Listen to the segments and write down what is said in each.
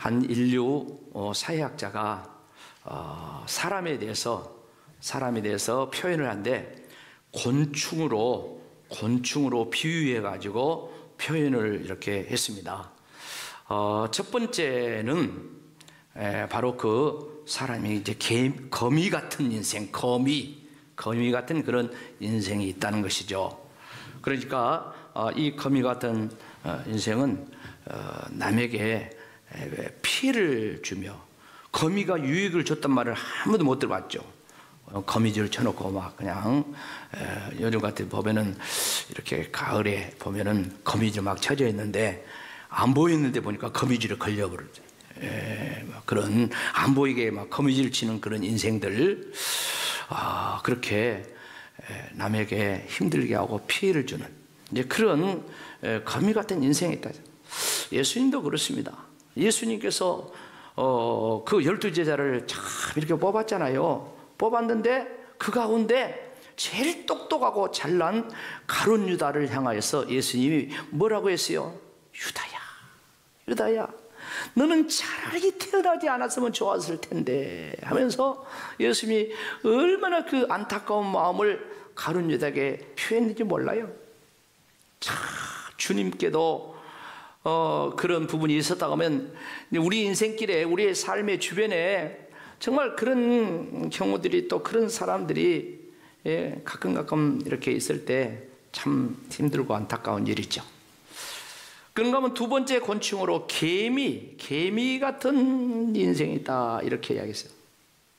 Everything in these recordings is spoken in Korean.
한 인류 사회학자가 사람에 대해서 표현을 한데 곤충으로 비유해 가지고 표현을 이렇게 했습니다. 첫 번째는 바로 그 사람이 이제 거미 같은 인생, 거미 같은 그런 인생이 있다는 것이죠. 그러니까 이 거미 같은 인생은 남에게 피해를 주며, 거미가 유익을 줬단 말을 아무도 못 들어봤죠. 거미줄 쳐놓고 막 그냥 요즘 같은 보면은 이렇게 가을에 보면은 거미줄 막 쳐져 있는데 안 보이는데 보니까 거미줄에 걸려버리죠. 그런 안 보이게 막 거미줄 치는 그런 인생들, 그렇게 남에게 힘들게 하고 피해를 주는 이제 그런 거미 같은 인생이 있다. 예수님도 그렇습니다. 예수님께서 그 12제자를 참 이렇게 뽑았잖아요. 뽑았는데 그 가운데 제일 똑똑하고 잘난 가룟 유다를 향하여서 예수님이 뭐라고 했어요? 유다야, 너는 차라리 태어나지 않았으면 좋았을 텐데 하면서 예수님이 얼마나 그 안타까운 마음을 가룟 유다에게 표현했는지 몰라요. 참 주님께도 그런 부분이 있었다고 하면 우리 인생길에, 우리의 삶의 주변에 정말 그런 경우들이, 또 그런 사람들이 가끔 이렇게 있을 때 참 힘들고 안타까운 일이죠. 그런가 하면 두 번째 곤충으로 개미 같은 인생이 있다, 이렇게 이야기했어요.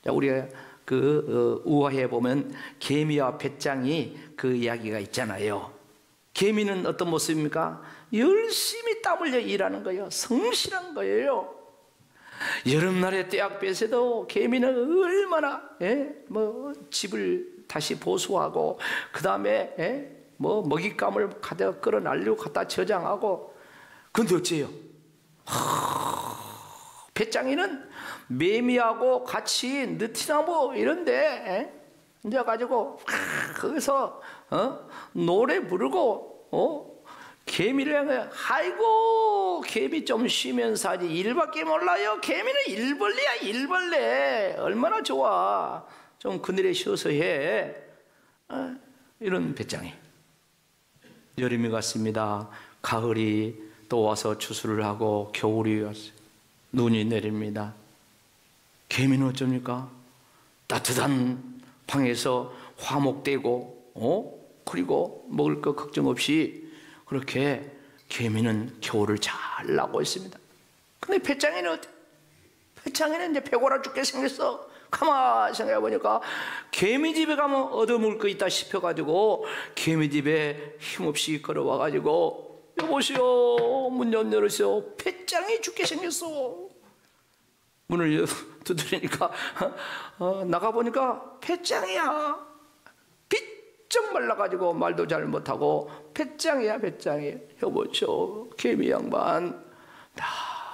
자, 우리가 그 우화에 보면 개미와 배짱이 그 이야기가 있잖아요. 개미는 어떤 모습입니까? 열심히 땀 흘려 일하는 거예요. 성실한 거예요. 여름날에 떼약볕에도 개미는 얼마나 집을 다시 보수하고, 그 다음에 먹잇감을 가져 끌어 날리고 갖다 저장하고. 근데 어째요? 배짱이는 매미하고 같이 느티나무 이런데 앉아가지고 거기서 노래 부르고 개미를 향해, 아이고 개미 좀 쉬면서 하지 일밖에 몰라요. 개미는 일벌레야, 일벌레. 얼마나 좋아. 좀 그늘에 쉬어서 해. 이런 배짱이. 여름이 갔습니다. 가을이 또 와서 추수를 하고 겨울이 왔어요. 눈이 내립니다. 개미는 어쩝니까? 따뜻한 방에서 화목되고 그리고 먹을 거 걱정 없이 그렇게 개미는 겨울을 잘 나고 있습니다. 근데 배짱이는 어때? 배짱이는 이제 배고라 죽게 생겼어. 가만히 생각해 보니까 개미집에 가면 얻어먹을 거 있다 싶어가지고 개미집에 힘없이 걸어와가지고, 여보시오, 문 좀 열으시오. 배짱이 죽게 생겼어. 문을 두드리니까 나가보니까 배짱이야. 비쩍 말라가지고 말도 잘 못하고 배짱이야. 여보시오, 개미 양반, 나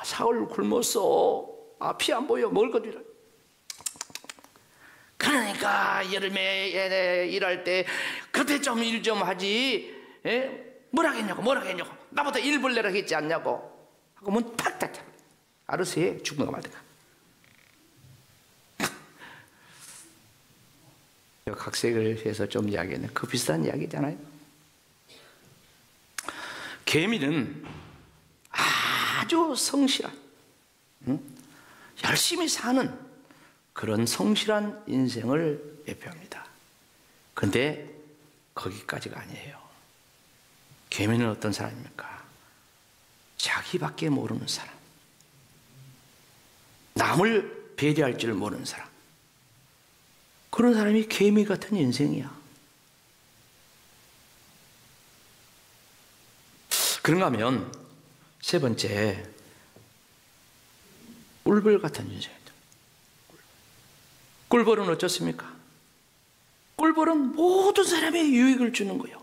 사흘 굶었어. 앞이 안 보여. 먹을 것들이. 그러니까 여름에 일할 때 그때 좀 일 좀 하지. 뭐라 했냐고. 나보다 일벌레라 했지 않냐고 하고 문 팍 닫자. 알아서 해. 죽는가 말든가. 각색을 해서 좀 이야기했네. 그 비슷한 이야기잖아요. 개미는 아주 성실한, 열심히 사는 그런 성실한 인생을 예표합니다. 근데 거기까지가 아니에요. 개미는 어떤 사람입니까? 자기밖에 모르는 사람, 남을 배려할 줄 모르는 사람, 그런 사람이 개미 같은 인생이야. 그런가 하면 세 번째, 꿀벌 같은 인생이다. 꿀벌은 어떻습니까? 꿀벌은 모든 사람에 유익을 주는 거예요.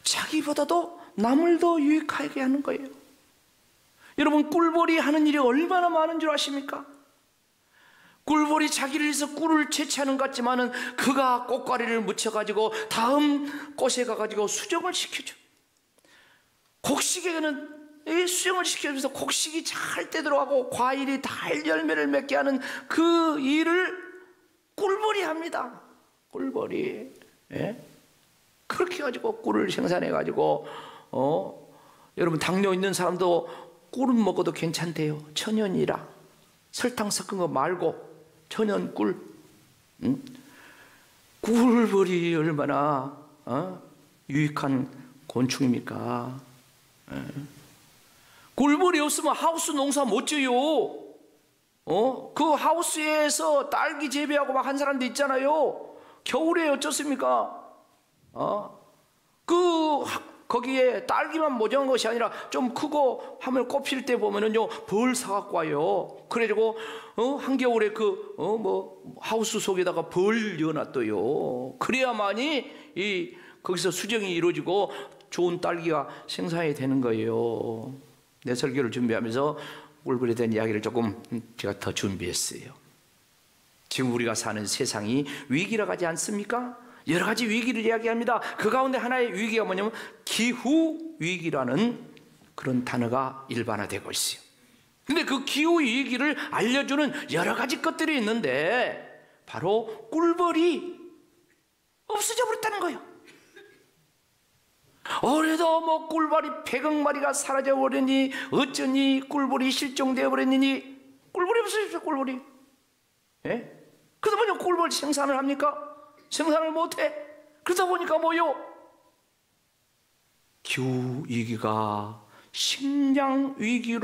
자기보다도 남을 더 유익하게 하는 거예요. 여러분, 꿀벌이 하는 일이 얼마나 많은 줄 아십니까? 꿀벌이 자기를 위해서 꿀을 채취하는 것 같지만은 그가 꽃가리를 묻혀가지고 다음 꽃에 가가지고 수정을 시켜줘. 곡식에는 이 수정을 시켜주면서 곡식이 잘 때 들어가고 과일이 달 열매를 맺게 하는 그 일을 꿀벌이 합니다. 꿀벌이. 예? 그렇게 가지고 꿀을 생산해 가지고 여러분 당뇨 있는 사람도 꿀은 먹어도 괜찮대요. 천연이라. 설탕 섞은 거 말고 천연 꿀. 꿀벌이 얼마나 유익한 곤충입니까? 꿀벌이 없으면 하우스 농사 못 지어요. 그 하우스에서 딸기 재배하고 막 한 사람도 있잖아요. 겨울에 어쩌습니까? 거기에 딸기만 모자란 것이 아니라 좀 크고 하면 꽃필 때 보면은요, 벌 사갖고 와요. 그래가지고, 한겨울에 하우스 속에다가 벌 넣어놨어요. 그래야만이 거기서 수정이 이루어지고 좋은 딸기가 생산이 되는 거예요. 내 설교를 준비하면서 꿀벌에 대한 이야기를 조금 제가 더 준비했어요. 지금 우리가 사는 세상이 위기라고 하지 않습니까? 여러 가지 위기를 이야기합니다. 그 가운데 하나의 위기가 뭐냐면 기후위기라는 그런 단어가 일반화되고 있어요. 근데 그 기후위기를 알려주는 여러 가지 것들이 있는데 바로 꿀벌이 없어져 버렸다는 거예요. 올해도 뭐 꿀벌이 100억 마리가 사라져 버렸니? 어쩌니? 꿀벌이 실종되어 버렸니? 꿀벌이 없어졌죠, 꿀벌이. 예? 그러다 보니까 꿀벌 생산을 합니까? 생산을 못해. 그러다 보니까 뭐요? 기후위기가 식량위기로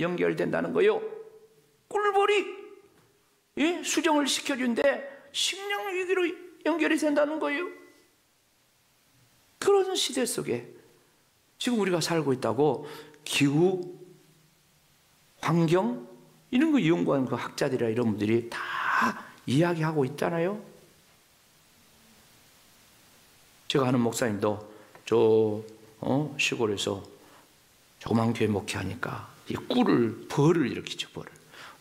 연결된다는 거예요. 꿀벌이 수정을 시켜준데 식량위기로 연결이 된다는 거예요. 그런 시대 속에 지금 우리가 살고 있다고 기후, 환경 이런 거 연구하는 그 학자들이나 이런 분들이 다 이야기하고 있잖아요. 제가 아는 목사님도 시골에서 조그만 교회 목회하니까 이 벌을 일으키죠.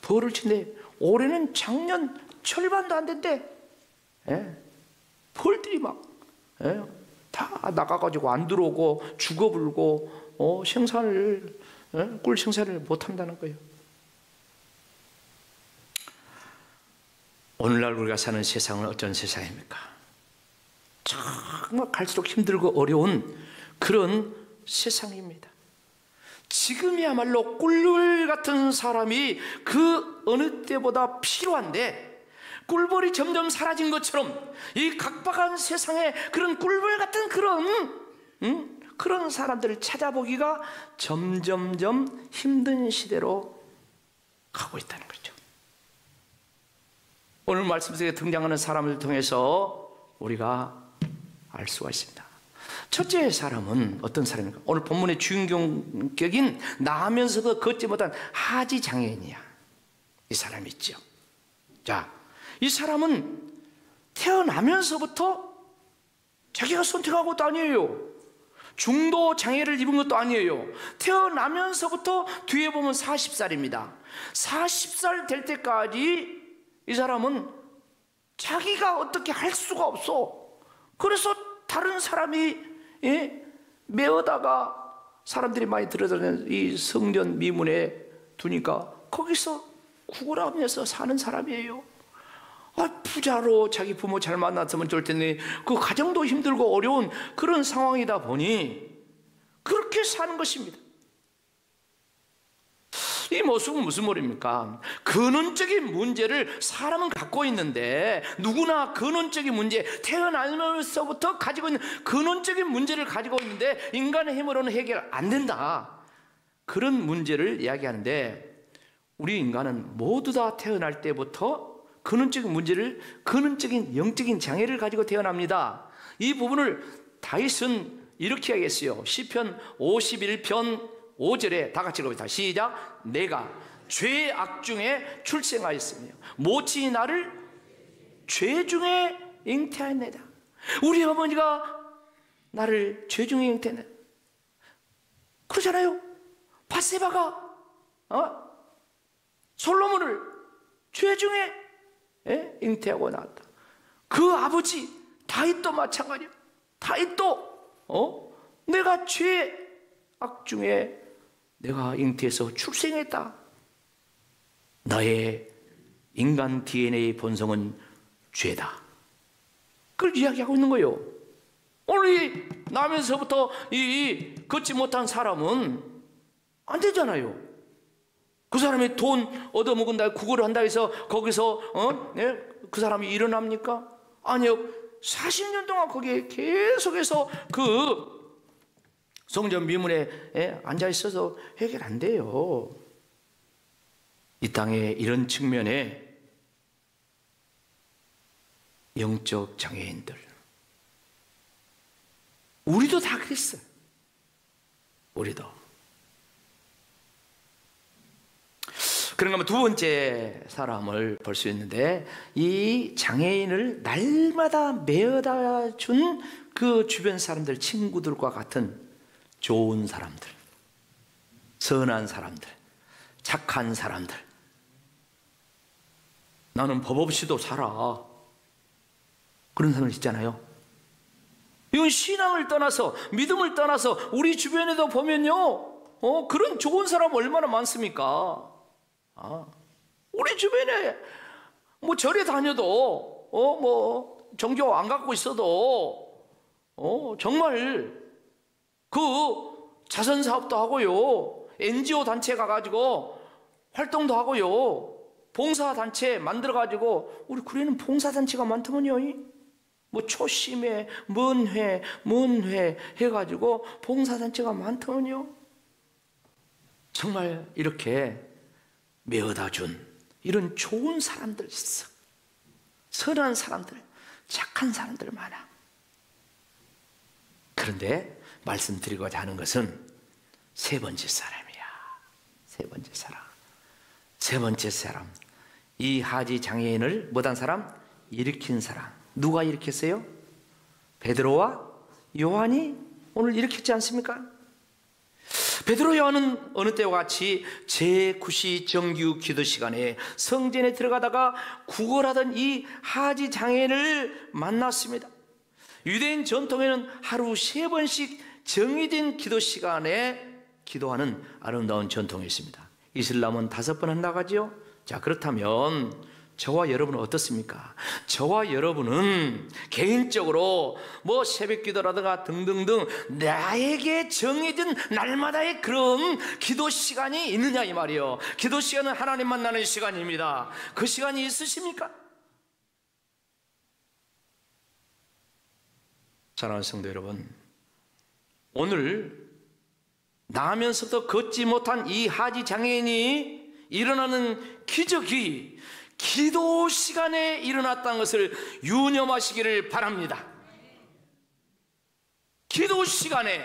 벌을 치는데 올해는 작년 절반도 안 된대. 벌들이 막 다 나가가지고 안 들어오고 죽어불고 꿀 생산을 못한다는 거예요. 오늘날 우리가 사는 세상은 어떤 세상입니까? 정말 갈수록 힘들고 어려운 그런 세상입니다. 지금이야말로 꿀벌 같은 사람이 그 어느 때보다 필요한데 꿀벌이 점점 사라진 것처럼 이 각박한 세상에 그런 꿀벌 같은 그런 사람들을 찾아보기가 점점점 힘든 시대로 가고 있다는 거죠. 오늘 말씀 속에 등장하는 사람을 통해서 우리가 알 수가 있습니다. 첫째 사람은 어떤 사람입니까? 오늘 본문의 주인공격인 나면서도 걷지 못한 하지 장애인이야. 이 사람이 있죠. 자, 이 사람은 태어나면서부터 자기가 선택한 것도 아니에요. 중도 장애를 입은 것도 아니에요. 태어나면서부터 뒤에 보면 40살입니다. 40살 될 때까지 이 사람은 자기가 어떻게 할 수가 없어. 그래서 다른 사람이 메어다가 사람들이 많이 들어다니는 이 성전 미문에 두니까 거기서 구걸하면서 사는 사람이에요. 부자로 자기 부모 잘 만났으면 좋을 텐데 그 가정도 힘들고 어려운 그런 상황이다 보니 그렇게 사는 것입니다. 이 모습은 무슨 말입니까? 근원적인 문제를 사람은 갖고 있는데 누구나 근원적인 문제, 태어나면서부터 가지고 있는 근원적인 문제를 가지고 있는데 인간의 힘으로는 해결 안 된다. 그런 문제를 이야기하는데 우리 인간은 모두 다 태어날 때부터 근원적인 문제를, 근원적인 영적인 장애를 가지고 태어납니다. 이 부분을 다윗은 이렇게 하겠어요. 시편 51편 5절에 다 같이 읽어봅니다. 시작. 내가 죄악 중에 출생하였으며 모친이 나를 죄 중에 잉태하였나이다. 우리 어머니가 나를 죄 중에 잉태했네. 그러잖아요. 밧세바가 솔로몬을 죄 중에 잉태하고 나왔다. 그 아버지 다윗도 마찬가지야. 다윗도 내가 죄악 중에 내가 잉태에서 출생했다. 나의 인간 DNA 본성은 죄다. 그걸 이야기하고 있는 거예요. 오늘 나면서부터 이 걷지 못한 사람은 안 되잖아요. 그 사람이 돈 얻어먹은다, 구걸을 한다 해서 거기서 그 사람이 일어납니까? 아니요. 40년 동안 거기에 계속해서 그 성전 미문에 앉아 있어서 해결 안 돼요. 이 땅에 이런 측면에 영적 장애인들, 우리도 다 그랬어요. 우리도. 그런가 하면 두 번째 사람을 볼 수 있는데, 이 장애인을 날마다 메어다 준 그 주변 사람들, 친구들과 같은 좋은 사람들, 선한 사람들, 착한 사람들. 나는 법 없이도 살아. 그런 사람들 있잖아요. 이건 신앙을 떠나서, 믿음을 떠나서 우리 주변에도 보면요, 그런 좋은 사람 얼마나 많습니까? 우리 주변에 뭐 절에 다녀도 뭐 종교 안 갖고 있어도 정말 그 자선 사업도 하고요, NGO 단체 가가지고 활동도 하고요, 봉사 단체 만들어 가지고, 우리 구례는 봉사 단체가 많더만요. 뭐 초심회, 먼회 해가지고 봉사 단체가 많더만요. 정말 이렇게 메어다 준 이런 좋은 사람들 있어. 선한 사람들, 착한 사람들 많아. 그런데 말씀드리고자 하는 것은 세 번째 사람이야. 세 번째 사람. 세 번째 사람. 이 하지 장애인을 못한 사람, 일으킨 사람. 누가 일으켰어요? 베드로와 요한이 오늘 일으켰지 않습니까? 베드로 요한은 어느 때와 같이 제9시 정규 기도 시간에 성전에 들어가다가 구걸하던 이 하지 장애인을 만났습니다. 유대인 전통에는 하루 3번씩 정해진 기도 시간에 기도하는 아름다운 전통이 있습니다. 이슬람은 5번 한다고. 자, 그렇다면 저와 여러분은 어떻습니까? 저와 여러분은 개인적으로 뭐 새벽 기도라든가 등등등 나에게 정해진 날마다의 그런 기도 시간이 있느냐 이 말이에요. 기도 시간은 하나님 만나는 시간입니다. 그 시간이 있으십니까? 사랑하는 성도 여러분, 오늘 나면서도 걷지 못한 이 하지 장애인이 일어나는 기적이 기도 시간에 일어났다는 것을 유념하시기를 바랍니다. 기도 시간에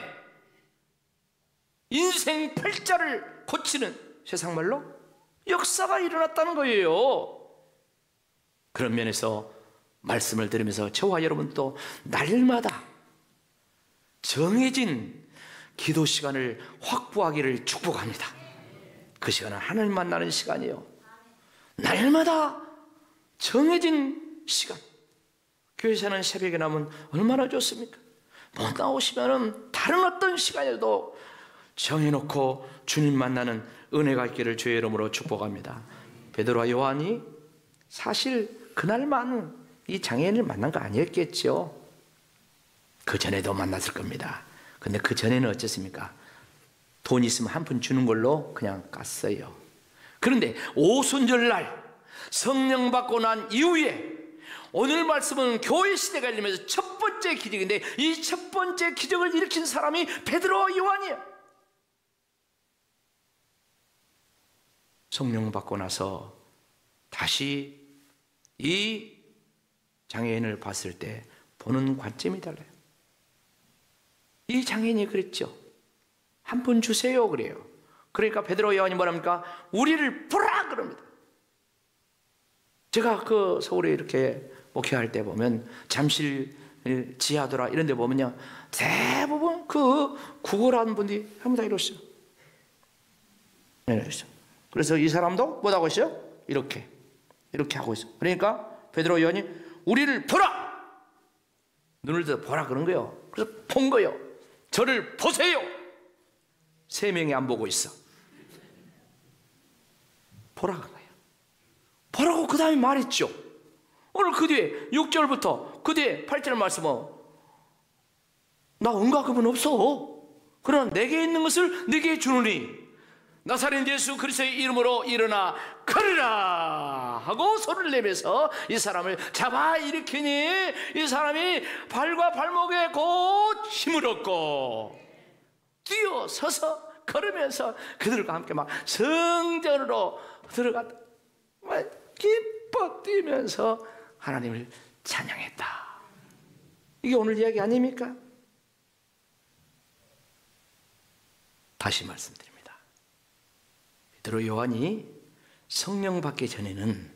인생 팔자를 고치는, 세상말로 역사가 일어났다는 거예요. 그런 면에서 말씀을 들으면서 저와 여러분도 날마다 정해진 기도 시간을 확보하기를 축복합니다. 그 시간은 하나님 만나는 시간이에요. 날마다 정해진 시간. 교회에서는 새벽에 나면 얼마나 좋습니까? 못 나오시면 다른 어떤 시간에도 정해놓고 주님 만나는 은혜가 있기를 주의 이름으로 축복합니다. 베드로와 요한이 사실 그날만 이 장애인을 만난 거 아니었겠죠. 그 전에도 만났을 겁니다. 근데 그 전에는 어쨌습니까? 돈 있으면 한 푼 주는 걸로 그냥 깠어요. 그런데 오순절날 성령 받고 난 이후에 오늘 말씀은 교회 시대가 열리면서 첫 번째 기적인데, 이 첫 번째 기적을 일으킨 사람이 베드로와 요한이에요. 성령 받고 나서 다시 이 장애인을 봤을 때 보는 관점이 달라요. 이 장애인이 그랬죠. 한 푼 주세요 그래요. 그러니까 베드로 요한이 뭐랍니까? 우리를 보라 그럽니다. 제가 그 서울에 이렇게 목회할 때 보면 잠실 지하도라 이런 데 보면요, 대부분 그 구걸하는 분들이 전부 다 이러시죠. 이러시죠. 그래서 이 사람도 뭐라고 했어요? 이렇게 하고 있어. 그러니까 베드로 요한이 우리를 보라! 눈을 들어 보라 그런 거예요. 그래서 본 거예요. 저를 보세요. 3명이 안 보고 있어. 보라고 한 거예요. 보라고 그 다음에 말했죠. 오늘 그 뒤에 6절부터 그 뒤에 8절 말씀은 나 은과금은 없어. 그러나 내게 있는 것을 네게 주노니 나사렛 예수 그리스도의 이름으로 일어나 걸으라 하고 소리를 내면서 이 사람을 잡아 일으키니 이 사람이 발과 발목에 곧 힘을 얻고 뛰어 서서 걸으면서 그들과 함께 막 성전으로 들어갔다. 기뻐 뛰면서 하나님을 찬양했다. 이게 오늘 이야기 아닙니까? 다시 말씀드립니다. 베드로 요한이 성령 받기 전에는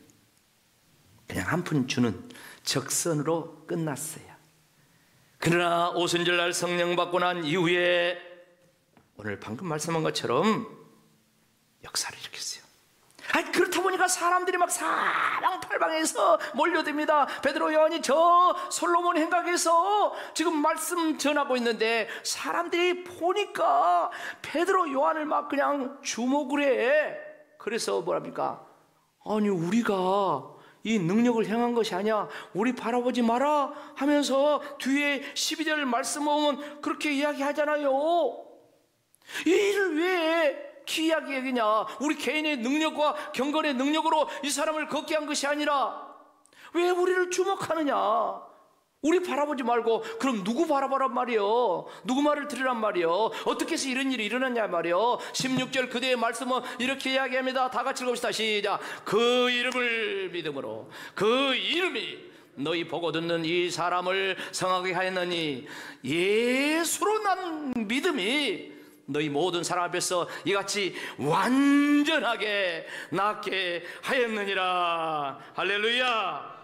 그냥 한 푼 주는 적선으로 끝났어요. 그러나 오순절날 성령 받고 난 이후에 오늘 방금 말씀한 것처럼 역사를 일으켰어요. 그렇다 보니까 사람들이 막 사방팔방에서 몰려듭니다. 베드로 요한이 저 솔로몬 행각에서 지금 말씀 전하고 있는데 사람들이 보니까 베드로 요한을 막 그냥 주목을 해. 그래서 뭐랍니까? 아니 우리가 이 능력을 행한 것이 아니야, 우리 바라보지 마라 하면서 뒤에 12절 말씀 보면 그렇게 이야기하잖아요. 이 일을 왜 기이하게 여기냐? 우리 개인의 능력과 경건의 능력으로 이 사람을 걷게 한 것이 아니라 왜 우리를 주목하느냐? 우리 바라보지 말고 그럼 누구 바라보란 말이요? 누구 말을 들으란 말이요? 어떻게 해서 이런 일이 일어났냐 말이요? 16절 그대의 말씀은 이렇게 이야기합니다. 다 같이 읽읍시다. 시작. 그 이름을 믿음으로 그 이름이 너희 보고 듣는 이 사람을 성하게 하였느니 예수로 난 믿음이 너희 모든 사람 앞에서 이같이 완전하게 낫게 하였느니라. 할렐루야.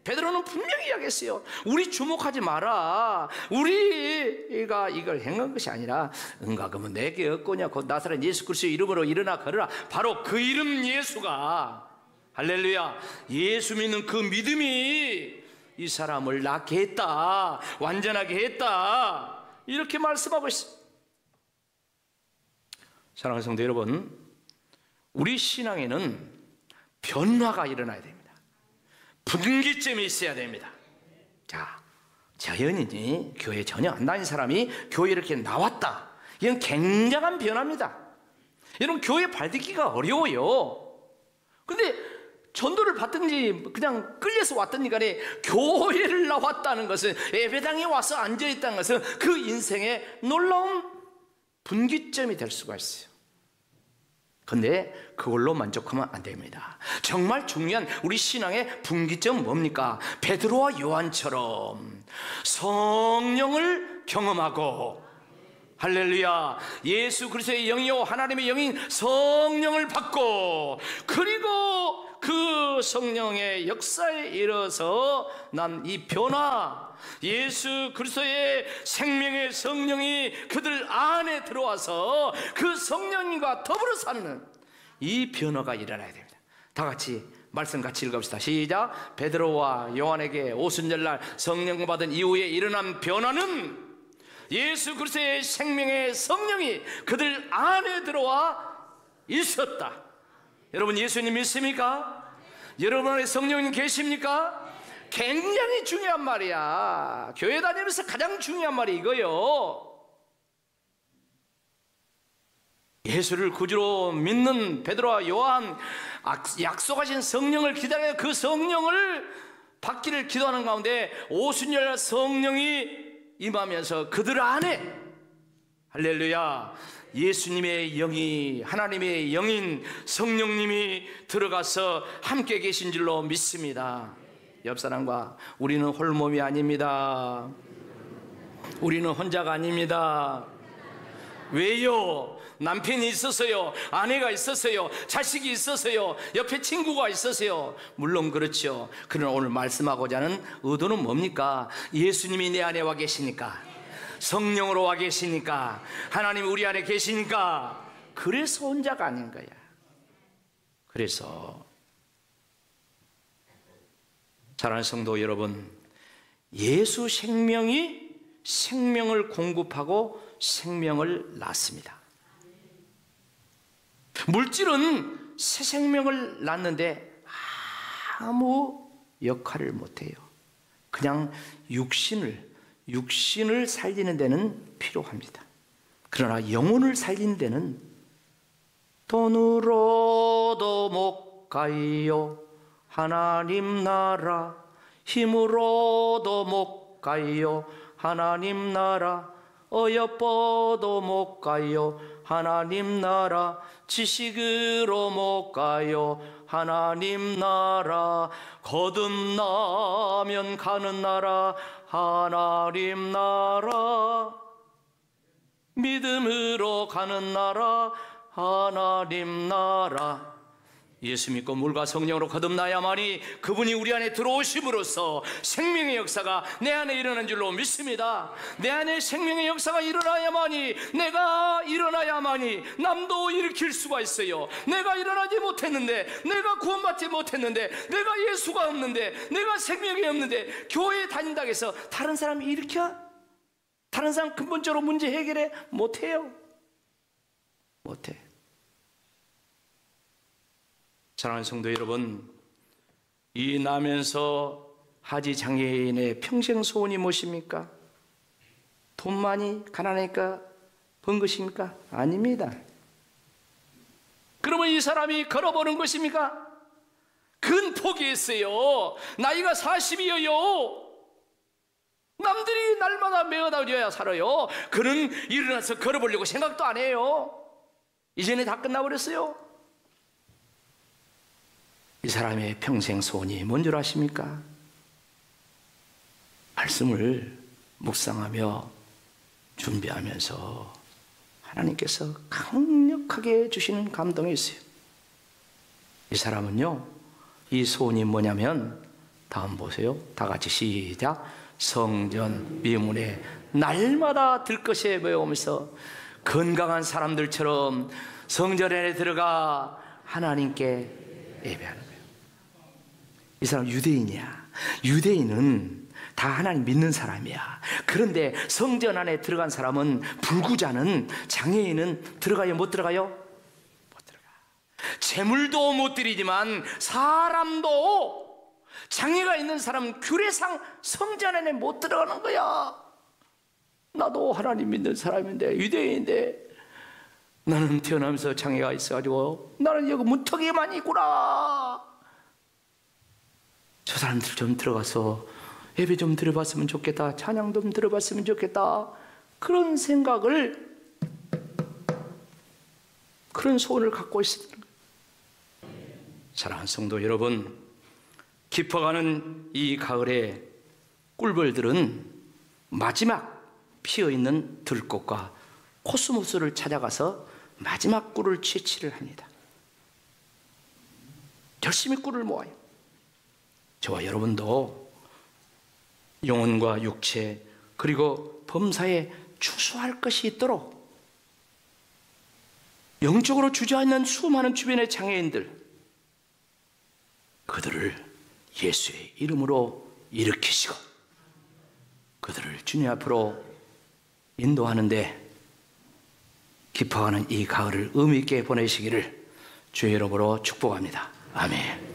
베드로는 분명히 이야기했어요. 우리 주목하지 마라. 우리가 이걸 행한 것이 아니라 은과금은 내게 없거냐 곧 나사렛 예수 그리스도의 이름으로 일어나 걸으라. 바로 그 이름 예수가, 할렐루야, 예수 믿는 그 믿음이 이 사람을 낫게 했다, 완전하게 했다, 이렇게 말씀하고 있습니다. 사랑하는 성도 여러분, 우리 신앙에는 변화가 일어나야 됩니다. 분기점이 있어야 됩니다. 자, 저 연인이 교회 전혀 안 다닌 사람이 교회에 이렇게 나왔다. 이건 굉장한 변화입니다. 여러분, 교회 발딛기가 어려워요. 근데 전도를 받든지 그냥 끌려서 왔든지 간에 교회를 나왔다는 것은, 예배당에 와서 앉아있다는 것은 그 인생의 놀라운 분기점이 될 수가 있어요. 근데 그걸로 만족하면 안 됩니다. 정말 중요한 우리 신앙의 분기점은 뭡니까? 베드로와 요한처럼 성령을 경험하고, 할렐루야, 예수 그리스도의 영이요 하나님의 영인 성령을 받고, 그리고 그 성령의 역사에 이르러서 난 이 변화, 예수 그리스도의 생명의 성령이 그들 안에 들어와서 그 성령과 더불어 사는 이 변화가 일어나야 됩니다. 다 같이 말씀 같이 읽읍시다. 시작. 베드로와 요한에게 오순절날 성령 받은 이후에 일어난 변화는 예수 그리스도의 생명의 성령이 그들 안에 들어와 있었다. 여러분, 예수님 믿습니까? 여러분 안에 성령님 계십니까? 굉장히 중요한 말이야. 교회 다니면서 가장 중요한 말이 이거요. 예수를 구주로 믿는 베드로와 요한, 약속하신 성령을 기다려 그 성령을 받기를 기도하는 가운데 오순절 성령이 임하면서 그들 안에, 할렐루야, 예수님의 영이, 하나님의 영인 성령님이 들어가서 함께 계신 줄로 믿습니다. 옆 사람과 우리는 홀몸이 아닙니다. 우리는 혼자가 아닙니다. 왜요? 남편이 있었어요, 아내가 있었어요, 자식이 있었어요, 옆에 친구가 있었어요. 물론 그렇죠. 그러나 오늘 말씀하고자 하는 의도는 뭡니까? 예수님이 내 안에 와 계시니까, 성령으로 와 계시니까, 하나님이 우리 안에 계시니까, 그래서 혼자가 아닌 거야. 그래서 사랑하는 성도 여러분, 예수 생명이 생명을 공급하고 생명을 낳습니다. 물질은 새 생명을 낳는데 아무 역할을 못해요. 그냥 육신을 살리는 데는 필요합니다. 그러나 영혼을 살리는 데는 돈으로도 못 가요. 하나님 나라. 힘으로도 못 가요. 하나님 나라. 어여뻐도 못 가요. 하나님 나라. 지식으로 못 가요. 하나님 나라. 거듭나면 가는 나라. 하나님 나라. 믿음으로 가는 나라. 하나님 나라. 예수 믿고 물과 성령으로 거듭나야만이 그분이 우리 안에 들어오심으로써 생명의 역사가 내 안에 일어난 줄로 믿습니다. 내 안에 생명의 역사가 일어나야만이, 내가 일어나야만이 남도 일으킬 수가 있어요. 내가 일어나지 못했는데, 내가 구원받지 못했는데, 내가 예수가 없는데, 내가 생명이 없는데 교회에 다닌다고 해서 다른 사람이 일으켜? 다른 사람 근본적으로 문제 해결해? 못해요. 못해. 사랑하는 성도 여러분, 이 나면서 하지 장애인의 평생 소원이 무엇입니까? 돈 많이 가난하니까 번 것입니까? 아닙니다. 그러면 이 사람이 걸어보는 것입니까? 근 포기했어요. 나이가 40이에요. 남들이 날마다 메어다녀야 살아요. 그는 일어나서 걸어보려고 생각도 안 해요. 이전에 다 끝나버렸어요. 이 사람의 평생 소원이 뭔 줄 아십니까? 말씀을 묵상하며 준비하면서 하나님께서 강력하게 주시는 감동이 있어요. 이 사람은요, 이 소원이 뭐냐면, 다음 보세요. 다 같이 시작. 성전 미문에 날마다 들것에 모여오면서 건강한 사람들처럼 성전 안에 들어가 하나님께 예배하는 거예요. 이 사람 유대인이야. 유대인은 다 하나님 믿는 사람이야. 그런데 성전 안에 들어간 사람은, 불구자는, 장애인은 들어가요? 못 들어가요? 못 들어가. 재물도 못 드리지만 사람도, 장애가 있는 사람은 규례상 성전 안에 못 들어가는 거야. 나도 하나님 믿는 사람인데, 유대인인데 나는 태어나면서 장애가 있어가지고 나는 여기 문턱에만 있구나. 저 사람들 좀 들어가서 예배 좀 들어봤으면 좋겠다, 찬양 좀 들어봤으면 좋겠다, 그런 생각을, 그런 소원을 갖고 있습니다. 사랑하는 성도 여러분, 깊어가는 이 가을에 꿀벌들은 마지막 피어있는 들꽃과 코스모스를 찾아가서 마지막 꿀을 채취를 합니다. 열심히 꿀을 모아요. 저와 여러분도 영혼과 육체 그리고 범사에 추수할 것이 있도록 영적으로 주저앉는 수많은 주변의 장애인들, 그들을 예수의 이름으로 일으키시고 그들을 주님 앞으로 인도하는데 깊어가는 이 가을을 의미 있게 보내시기를 주의 이름으로 축복합니다. 아멘.